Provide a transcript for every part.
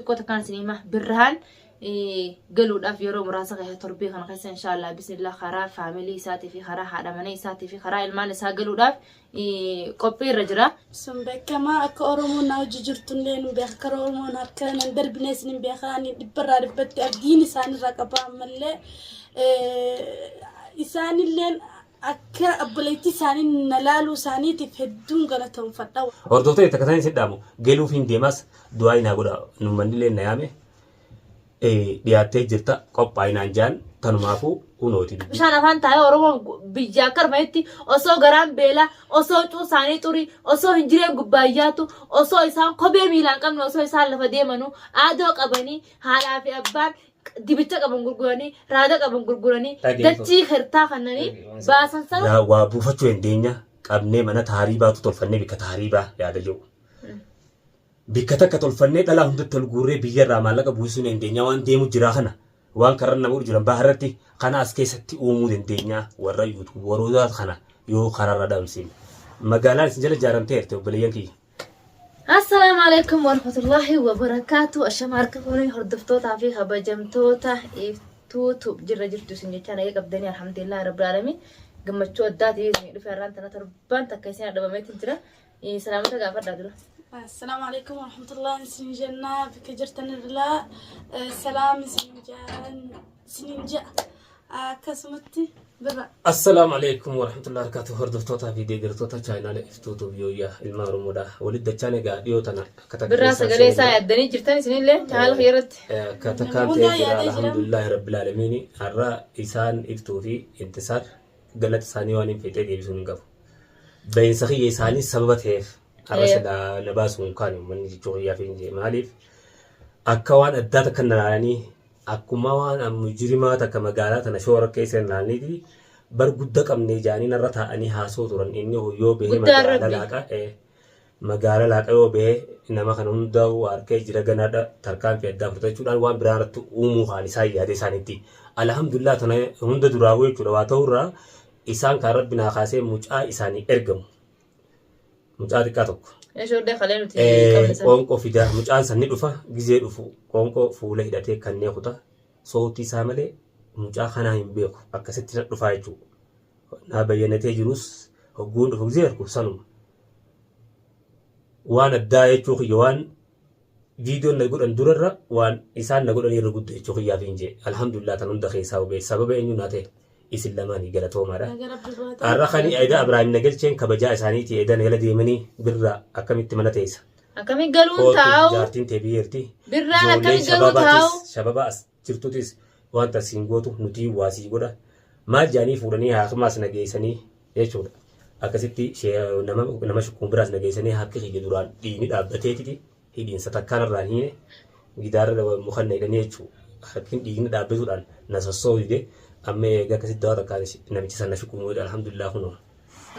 كوتا كان سينما برهان قالوا داف يورو مراسة غير تربية خنا خيسا إن شاء الله بسم الله خرا فاميلي ساتي في خرا حدا مني ساتي في خرا المال سا قالوا داف كوبي رجرا سنبك ما أكورمونا وججرتون لين بيخكرمونا كان ندرب ناس نبيخاني دبرا ربت أديني ساني ركبا ملة إساني لين أكا أبليتي ساني نلالو ساني تفهدون غلطهم فتاو وردوتي تكتاني سيدامو قالوا فين ديماس دعاي ناقودا نماني لين نيامي dhiyaatee jirta qophaa'inaan jaan tanumaafu unooti bishaan afaan taa'ee oromoon biyyaa karmaatti osoo garaan beelaa osoo cuusaanii xurii osoo hin jireen gubbaayyaatu osoo isaan kophee miilaan qabne osoo isaan lafa deemanu aadoo qabanii haadhaa fi abbaan dibicha qaban gurguranii raada qaban gurguranii dachii hirtaa kannanii baasan sana waa buufachuu hin deenya qabnee mana taarii baatu tolfannee bikka taarii baa yaada jiru. Bikata katolfannee dhala hundatti ol guurree biyyarraa maallaqa buusuun dandeenya waan deemu jira kana waan karran nama jiran baharratti kana as keessatti uumuu dandeenya warra yuutuub waroodaa kana yoo kararra dhaamsin magaalaan isin jala jaaramteerte obboleeyyan kiyya. Assalaamu alaykum warahmatullahi wabarakaatu ashamarka kuni hordoftoota fi kabajamtoota iftuutu jirra jirtu isin jecha nagaa qabdanii alhamdulillah rabbil alamin gammachuu addaati isin dhufe irraan tana torban takka isin dhabameetti jira salaamata gaafadhaa dura. السلام عليكم ورحمة الله سنجنا بكجرتنا الرلا سلام سنجا كسمتي برا السلام عليكم ورحمة الله وبركاته هردفتوتا في ديجرتوتا channel iftuutu biyooya ilma oromoodha walidda channel gaadhiyoo tana birraa sagalee isaa yaaddanii jirtan isinillee taal khayratti katakaantee jira alhamdulillahi rabbil alamin har'a isaan iftuu fi intisaar galata isaanii waan hin fedhee deebisuu hin qabu baay'insa khiyya isaanii sababa ta'eef har'a nabaasun kan manni jichooriyaa fi maaliif akka waan addaa takka nanaanii akkuma waan mujrimaa takka magaalaa tana shoora keessa naanniiti bar guddaa qabnee jaaniin irra taa'anii haasoo turan inni yoo bahee magaalaa laaqa yoo bahee nama kana hundaa'u harkee jira ganaadha tarkaanfii addaa fudhachuudhaan waan biraa irratti uumuu haan isaa yaada isaaniitti alhamdulillah tana hunda duraawuu jechuudha waa ta'urraa isaan kan rabbi naa kaasee mucaa isaanii ergamu. Mucaa xiqqaa tokko. Qoonqoo fidaa mucaan sanni dhufa gizee dhufu qoonqoo fuula hidhatee kanneen kutaa sootii isaa malee mucaa kanaa hin beeku akkasitti dhufaa jechuudha. Naa bayyanatee jirus hogguun dhufu gizee argu sanuma. Waan addaa jechuu kiyya waan viidiyoon na godhan durarra waan isaan na godhan irra guddaa jechuu kiyyaaf hin jee alhamdulillah tan hunda keessaa hubee sababa eenyu naa ta'e. Isin lamaanii galatoomaadha. Har'a kan Ayidaa Abiraam Nagalcheen kabajaa isaaniiti eedan gala deemanii birraa akkamitti mana teessa. Akkamitti galuun taa'u. Jaartiin teebiyyeerti. Birraan akkamitti galuun taa'u. Shababa as jirtutis wanta siin gootu nuti waasii godha. Maal jaanii fuudhanii haakamaas nageessanii jechuudha. Akkasitti nama shukkuun biraas nageessanii harki hiyya duraan dhiigni dhaabbateetiti hidhiinsa takkaan irraan hiine gidaarra mukanna hidhanii jechuudha. Harkin dhiigni dhaabbatuudhaan nasassoo hidhee amma egaa akkasitti dawaa takkaan namichi sana shukkuumuudha alhamdulillah kunoo.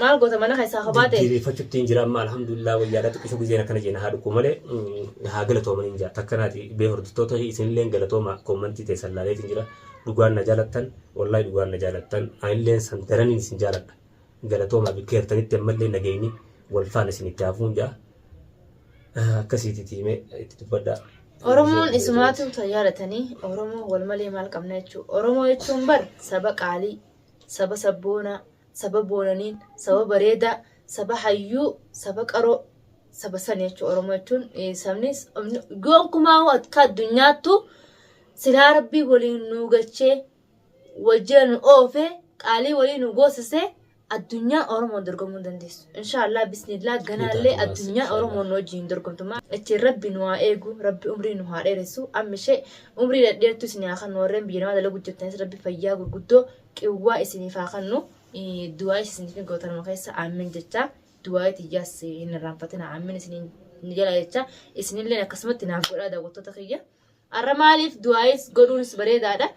Maal goota mana keessaa qabaate. Diriirfachuutti hin jira amma alhamdulillah wayyaadhaa xiqqisuu gizeen akkana jenna haa dhukkuu malee haa galatooman hin jira takkanaati bee hordoftoota isinillee galatooma koommantii teessan laaleetiin jira dhugaan na jaalattan wallahi dhugaan na jaalattan anilleen san daraniin isin jaaladha galatooma bikkeertanitti ammallee nageenyi wal faana isin itti hafuun jaa akkasiiti tiimee itti dubbadhaa. Oromoon isumaatu tajaalatanii Oromoo wal malee maal qabna jechuudha. Oromoo jechuun bar saba qaalii, saba sabboonaa, saba boonaniin, saba bareedaa, saba hayyuu, saba qaroo, saba sanii jechuudha. Oromoo jechuun sabnis gonkumaa akka addunyaattu silaa rabbii waliin nu galchee wajjin nu oofee qaalii waliin nu goosisee addunyaa Oromoo dorgomuu dandeessu. Inshallah bismillah ganaallee addunyaa Oromoo nu wajjin dorgomtuma. Achi rabbi nu haa eegu, rabbi umrii nu haa dheeressu. Ammishee umrii dhadheertu isin haa kannu warreen biyya namaa dalagu jettanis rabbi fayyaa gurguddoo qewwaa isiniif haa kannu. Du'aa isiniif gootan nama keessa aamin jecha. Du'aa tiyyaas hin irraanfatina aamin isiniin ni jala jecha. Isinillee akkasumatti naaf godhaa daawwattoota kiyya. Har'a maaliif du'aayis godhuunis bareedaadha.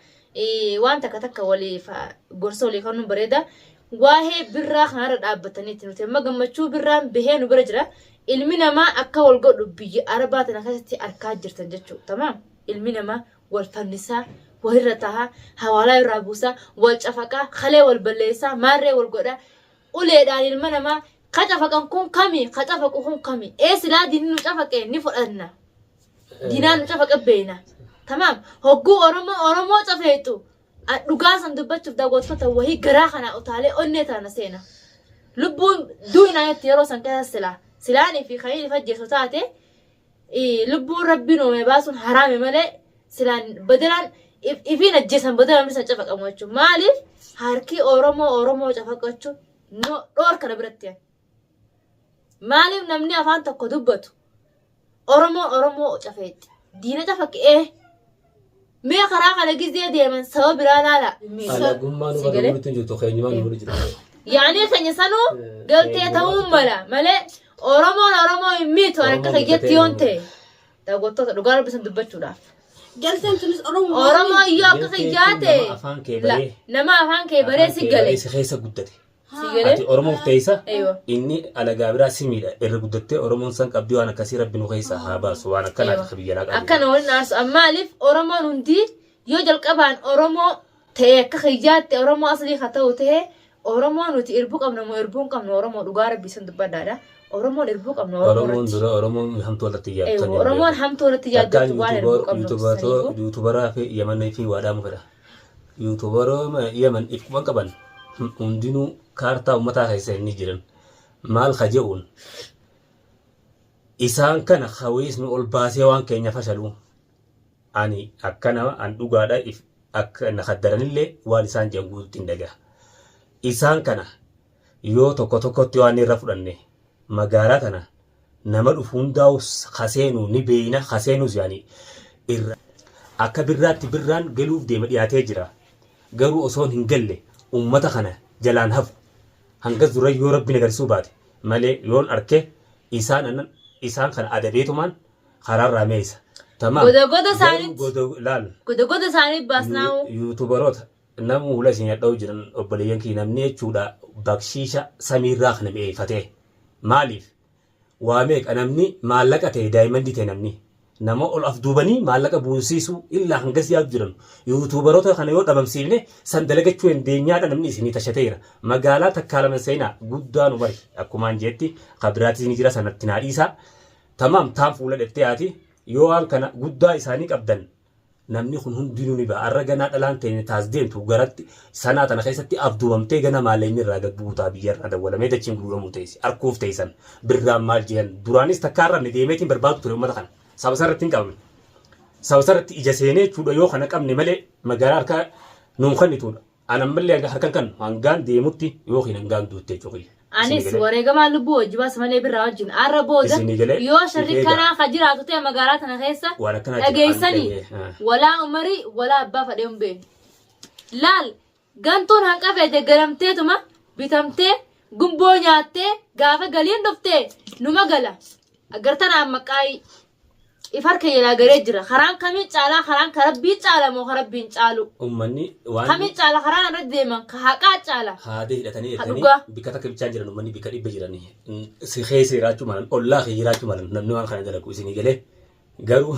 Waan takka waliif gorsa walii kennuun bareeda. Waa'ee birraa kanarra dhaabbataniitti nuti amma gammachuu birraan bahee nu bira jira. Ilmi namaa akka wal godhu biyya Arabaa tana keessatti argaa jirtan jechuudha. Tamaam ilmi namaa wal fannisaa, walirra tahaa, hawaalaa irraa buusaa, wal cafaqaa, kalee wal balleessaa, maarree wal godhaa. Uleedhaan ilma namaa ka cafaqan kun kami, ka cafaqu kun kami. Silaa diinni nu cafaqee ni fudhanna. دينان شافك بينا تمام هجو أرمو شافيتو دقاسن دبتش في دعوة فتى وهي جراحنا أطالع أنيتها نسينا لبون دوينا يتيروسن كذا سلاني في خيل فجر فتاتي لبون ربنا مباسون حرام ملء سلان بدلان إفين الجسم بدلان مثل شافك أموتشو مالف هاركي أرمو شافك أتشو نو دور كنا برتين مالف نمني أفان تقدبتو أرمو شافيت دينا شافك مي خراق على جزية ديما سوا بلا لا على قمانو بدو بتنجو تخيني ما نقول جرا يعني خني سنو قلت يتهم ملا أرمو يميت وأنا كخيجت يونتي تقول تقول بس ندبتشو لا قلت أنت نس أرمو يا كخيجاتي لا نما أفان كي بري سجلي خيسة قدتي سجلي أتي أرمو تيسا أيوة إني على جابرا سميلا الرجودتي أرمو سانك أبدي وأنا كثير بنو خيسة هاباس وأنا كنا خبيجنا أكن أقول ناس أما لف أرمو نندي يوجل كبان أرمو تيه كخيجات أرمو أصلي خطأ وتيه أرمو نوتي إربوك أم نمو إربوك أم نورمو لغار بيسند بدارا أرمو إربوك أم أرمو درا أرمو هم تولد تيجا أيوة أرمو هم تولد تيجا جوان إربوك أم نورمو يوتيوبر في يمن في وادام كذا يوتيوبر ما يمن إفكمان كبان عندنا كارتا ومتى هيسين نجرن مال خجون إسان كان خويس من الباسي وان كينيا فشلوا أني أكنا أن دوغادا إف أك نخدرن اللي والسان جنگود تندجا إسان كان يو توكو تيواني رفرني مغارا كان نمر فونداو خسينو نبينا خسينو يعني أكبرات بران قلوب ديما دياتي جرا قرو أصون هنقل ummata kana jalaan hafu hanga zura yoo rabbi nagarsiisuu baate malee yoon arke isaan kana adabeetumaan karaarraa meeysa tamam goda saanit baasnaawu yuutubaroota namu hula isin yadha'u jiran obboleeyyan kii namni jechuudha bakshiisha samiirraa kana mi'eeffatee maaliif waa meeqa namni maallaqa ta'e daa'imman dite namni nama ol afduubanii maallaqa buusiisuu illaa hangas yaadu jiran yuutuubaroota kana yoo dhabamsiifne san dalagachuu hin deenyaadha namni isinii tashateera magaalaa takkaalaman seenaa guddaanu bari akkumaan jeetti kabiraatis ni jira sanatti naadhiisaa tamaam taan fuula dheftee haati yoo waan kana guddaa isaanii qabdan namni kun hundinuu ni ba'a arra ganaa dhalaan ta'e taas deemtu garatti sanaa tana keessatti afduubamtee gana maalleen irraa gagbuutaa biyyarraa dawwalamee dachiin gurguramuu ta'es arkuuf ta'esan birraan maal jeen duraanis takkaarraa ni deemeetiin barbaadu ture uummata kana sabasarratti hin qabne sabasarratti ija seenee chuudha yoo kana qabne malee magaalaa harka nuun kannituudha anan malee harkan kan hangaan deemutti yookiin hangaan duuttee chuqii anis wareegamaa lubbuu wajjibaas malee birraa wajjin arra booda yoo sharri kanaa ka jiraatu ta'e magaalaa tana keessa dhageessanii walaa umarii walaa abbaa fadhee hin beekne laal gantuun hanqafee deeggaramteetuma bitamtee gumboo nyaattee gaafa galiin dhuftee numa gala agartanaan maqaayii ifar kayela garee jira kharaan kamii caalaa kharaan karabbii caala moo karabbiin caalu ummanni waan kamii caala kharaan irra deeman ka haqaa caala haadee hidhatanii bika takka bichaan jiran ummanni bika dhibba jiranii si keessa jiraachuu malan ollaa kee jiraachuu malan namni waan kana dalagu isinii galee garuu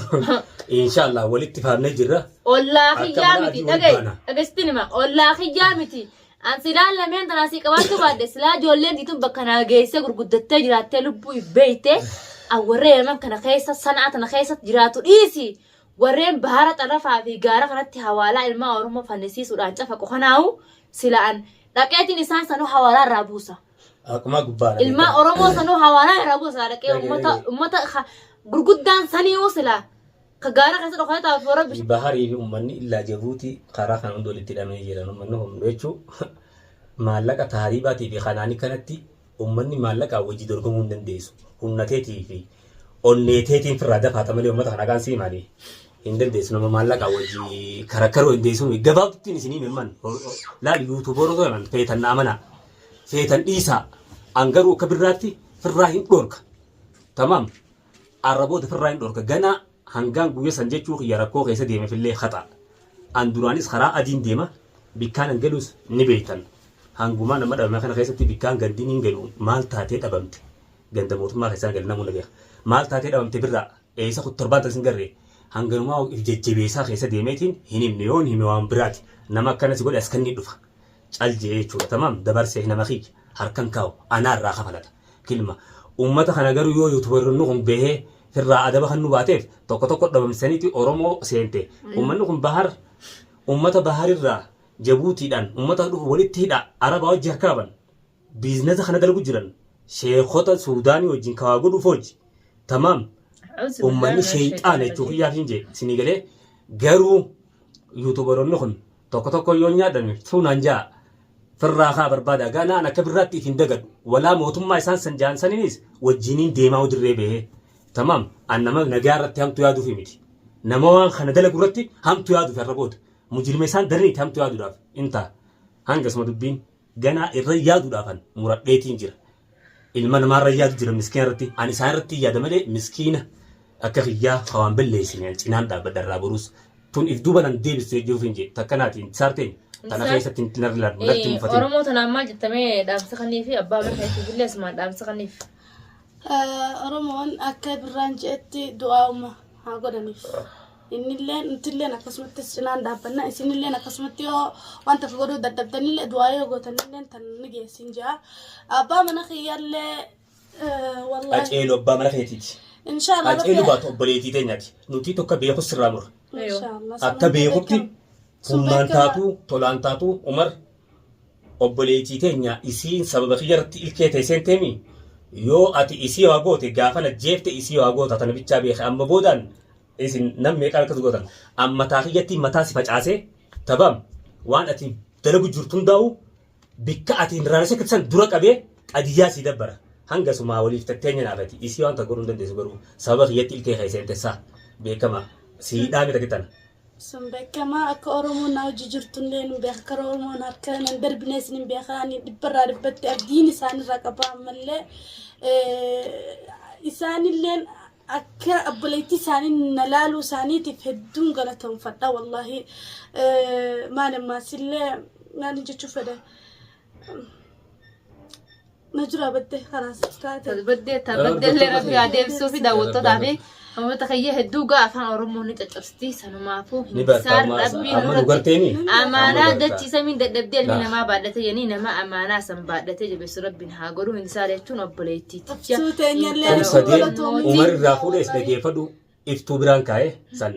inshallah walitti faamnee jirra ollaa kiyyaa miti dhageessitini ma ollaa kiyyaa miti an silaan lameen tanaasii qabaachuu baadde silaa ijoolleen diituun bakka naa geessee gurguddattee jiraattee lubbuu ibbeeyte أوريه من كنا خيسة صنعة أنا خيسة جراتو إيسي ورين بهارة الرفع في جارة كانت حوالا الماء ورمى فنسيس وران تفكوا خناو سلان لكن إنسان سنو حوالا رابوسا أكما قبارة الماء ورمى سنو حوالا رابوسا لكن أمتا غرقدان سنيو سلا كجارة كانت رخيتها في ورب بهاري في أمني إلا جبوتي قراخان عندو للتلامي جيران منهم ريتشو مالك تهريباتي في خناني كانتي أمني مالك أوجي درقمون دنديسو hunnateetii fi onneeteetiin firraa dafaata malee uummata kana kan sii maali hin dandeessu nama maallaqa wajji karakkaroo hin deessu gabaabtittiin isinii himman laal yuutuuboorota jedhaman feetan naamana feetan dhiisaa angaruu akka birraatti firraa hin dhorka tamaam arraboota firraa hin dhorka ganaa hangaan guyya san jechuu xiyya rakkoo keessa deemefillee haxa an duraanis karaa adiin deema bikkaan an galus ni beektan hangumaa nama dhabame kana keessatti bikkaan gandiin hin galu maal taatee dhabamte ganda mootummaa keessaa galu namoonni beeka maal taatee dhabamte birraa eessa torbaanta sin garree hanganumaa jajjabeessaa keessa deemeetiin hin himne yoon hime waan biraati nama akkanas godhe as kanni dhufa caljee jechuudha tamaam dabarsee nama kiyya harkan kaa'u anaarraa kafalata kilma uummata kana garuu yoo yuutubarroonni kun bahee firraa adaba kan nu baateef tokko tokko dhabamsaniiti Oromoo seente. Uummanni kun uummata baharirraa Jabuutiidhaan uummata dhufu walitti hidha Arabaa wajji harkaaban biizinasa kana dalagu jiran sheekota Suudaanii wajjin kawaa godhuuf hojii. Tamaam uummanni sheexaana jechuun kiyyaaf hin jee sinii galee garuu yuutuubaroonni kun tokko tokko yoo nyaadhan fuunaan jaa firraa kaa barbaada ganaan akka birraatti hin dagadu walaa mootummaa isaan san jaansaniinis wajjiniin deemaa udirree bahee tamam annama nagaa irratti hamtu yaaduuf miti nama waan kana dalagu irratti hamtu yaaduuf irra booda mujirme isaan darniiti hamtu yaaduudhaaf inta hangasuma dubbiin ganaa irra yaaduudhaafan muradheetiin jira ilma namaarra yaadu jira miskiina irratti ani isaan irratti yaada malee miskiina akka kiyyaa hawaan balleessine cinaan dhaabbadharraa boruus tun if duuba nan deebisee jiruuf hin jee takkanaatiin saarteen tana keessatti hin tinarlaan mul'atti mufatee. Oromoo tanaan maal jettamee dhaamsa kanii fi abbaa mana keessatti asumaan dhaamsa kaniif. Oromoon akka birraan jeetti du'aa'uma haa godhaniif. Innillee nutillee akkasumatti cinaan dhaabbanna isinillee akkasumatti yoo wanta godhuu dadhabdanillee du'aa yoo gootanillee tan ni geessin jaa. Abbaa mana kiyyaallee wallaahi. Aceelu abbaa mana keetiiti. Inshaallah. Aceelu baatu obboleetii teenyaati. Nuti tokko beeku sirraa mura. Akka beekutti humnaan taatu tolaan taatu Umar obboleetii teenya isiin sababa kiyyarratti ilkee teesseen teemi yoo ati isii waa goote gaafa najjeefte isii waa goota tana bichaa beeke amma boodaan isin nam meeqaa akkas gootan amma taakiyyatti mataa si facaasee tabam waan ati dalagu jirtu hundaa'u bikka ati hin raanese kitsan dura qabee qadiyyaa sii dabbara hangasumaa waliif tatteenya naafati isii waan ta'uu hin dandeessu garuu sababa kiyyatti ilkee keesseen teessaa beekama siidhaa mita kitan. Sambekama akka Oromoo na hojii jirtullee nu beeka Oromoo na akka nan darbinees ni beeka ani dhibbarraa dhibbatti abdiin isaanirraa qaba ammallee isaanillee akka obboleettii isaanii na laaluu isaaniitiif hedduun galatoomfadha wallahi maal ammasillee maal jechuu fedha najura badde khalaas taate badde illee rabbi adeemsuu fi daawwattootaa fi أمتى خيّه الدوجا عفان أورموني تجرستي سنمافو إنسان ربي نورتي أمانة دتشي سمين دبدل من ما بعدته يعني نما أمانة سم بعدته جبس ربنا هاجرو إنسان يتون أبليتي عمر الرافول إسمه فدو إفتوبران كاي سن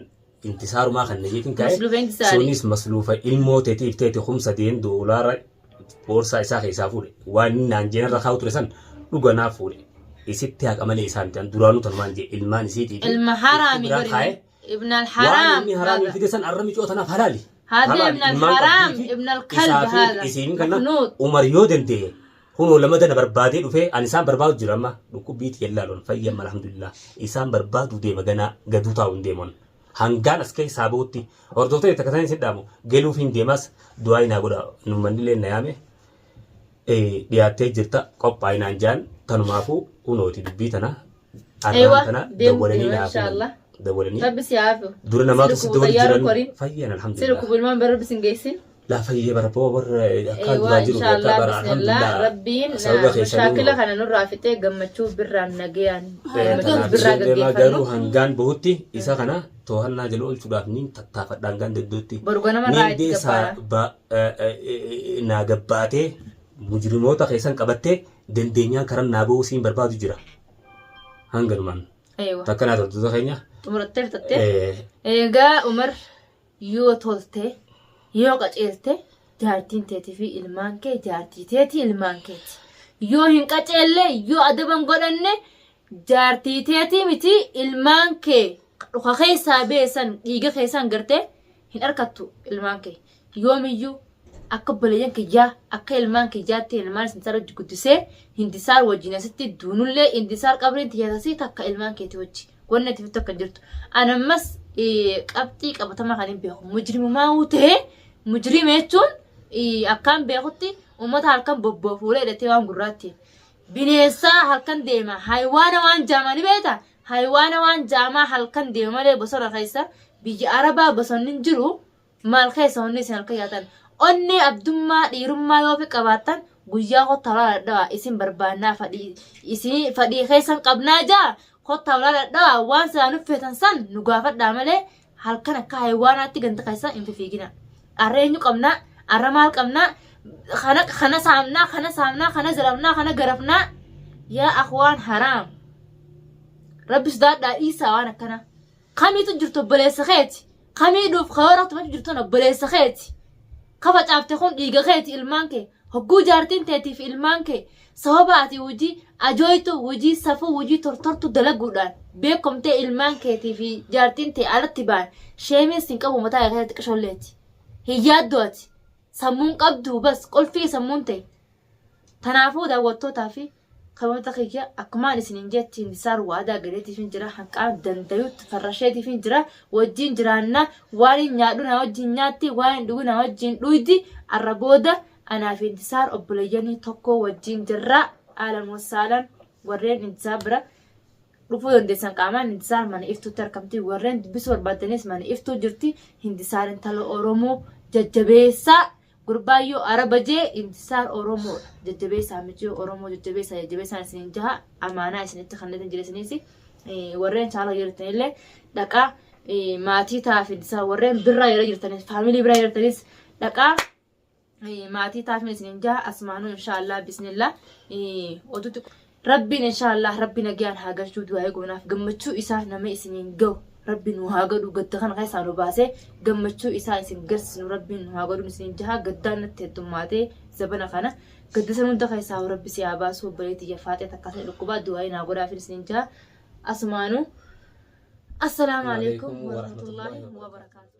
انتصار ما خلنا يكين كاي سونيس مسلوفة الموت تيفتي $5 بورصة إساخي سافول وان نانجين رخاوت رسن لقنا فولي isitti haqamale isaan tan duraanu tan manje ilmaan isiti ilma harami ibn al haram ibn haram fidesan arrami cootanaaf halali hada ibn al haram ibn al kalb hada isin kana umar yoo dende huno lama dana barbaade dhufe an isaan barbaadu jirama dhukubbiiti yallaalon fayyama alhamdulillah isaan barbaadu deema gana gaduu taa'uun deemon hangaan as kee saabootti hordoftoota takkatan sidhaamu geluuf hin deemas du'aa inaa godha nummannilee na yaame dhiyaattee jirta qophaa'inaan jaan tanumaafu unooti dubbii tana arraan tana dawwalanii naafu dawwalanii rabbis yaafu dura namaatu si dawwal jiran fayyan alhamdulillah siru kubilmaan bara bisin geessin la fayye bara boo bara akka dura jiru beektaa bara alhamdulillah rabbiin mashaakila kana nurraa fixee gammachuu birraan nagayaan birraa gaggeeffannu hangaan bahutti isa kana to'annaa jala oolchuudhaaf niin tattaafadha hangaan dedduutti borgonama naa gabbaatee mujrimoota keessan qabattee dandeenyaan karan naaboo siin barbaadu jira hanganumaan takkanaa toltuuta keenya egaa Umar yoo tolte yoo qaceelte jaartiin teetii fi ilmaan kee jaartii teetii ilmaan keeti yoo hin qaceelle yoo adaban godhanne jaartii teetii miti ilmaan kee dhuka keessaa beesan dhiiga keessaan gartee hin arkattu ilmaan kee yoomiyyuu akka balayan kiyyaa akka ilmaan kiyyaatti ilmaan isinsaara guddisee hindisaar wajjin asitti duunullee hindisaar qabriin tiyaasasii takka ilmaan keetii wajji wanni itti fittu akka jirtu anammas qabxii qabatama kan hin beeku mujrimumaa ta'e mujrima jechuun akkaan beekutti uummata halkan bobboofuulee hidhatee waan gurraatti bineensaa halkan deema haywaana waan jaamaa ni beekta haywaana waan jaamaa halkan deema malee bosona keessa biyya arabaa bosonni hin jiru maal keessa hundi isin halkan yaatan onni abdummaa dhiirummaa yoo fi qabaatan guyyaa kottaa walaadhaa isin barbaannaa isin fadhii keessan qabnaa jaa kottaa walaadhaa waan isaan uffatan san nu gaafadhaa malee halkan akka haywaanaatti ganta keessan hin fiigina arra eenyu qabnaa arra maal qabnaa kana saamnaa kana zarafnaa kana garafnaa yaa akhwaan haraam ربي صداد إيسا وأنا كنا خمي تجرتو بليس خيتي خمي دوف خيارات ما تجرتونا بليس خيتي خفت عفتخون إيجا خيتي المانكي هكو جارتين تاتي في المانكي صواباتي وجي أجويتو وجي سفو وجي ترترتو دلقودان بيكم تي المانكي تي في جارتين تي أرتبان شيمين سنكبو متاعي غيرتي كشوليتي هي دوتي سمون قبدو بس قل في سمون تي تنافو دا وطو تافي خبرت تخيكي أكمان سنين جاتي نسار وادا قريتي فين جرا حقام دنديوت فرشيتي فين جرا وجين جرانا وارين نيادونا وجين نياتي وارين دونا وجين دويدي الربودة أنا في انتصار أبلياني توكو وجين جرا أهلا وسهلا ورين انتصابرا رفو يندسان كامان انتصار من إفتو تركمتي ورين بسور باتنس من إفتو جرتي انتصار انتالو أورومو ججبيسا قربايو عربجي انتصار أورومو ججبيسا مجيو أورومو ججبيسا سنين جها أمانا سنين تخندن جلسنيسي ورين شالا يرتني اللي دكا ماتي تافي انتصار ورين برا يرتني فاميلي برا يرتني دكا ماتي تافي سنين جها أسمانو إن شاء الله بسم الله ودوتك ربي إن شاء الله ربي نجيان حاجة جود وهيقونا في جمتشو إساه نما سنين جو ربي نهاجر وقدخن غير سانو باسه جمتشو إساه سن قرس ربي نهاجر مسنين جها قدان تدماتي زبنا خنا قد سنون دخل ساو ربي سياباس وبريتي يفاتي تكاثر الكوبا دواي ناقورا في سنين جها أسمانو السلام عليكم ورحمة الله وبركاته.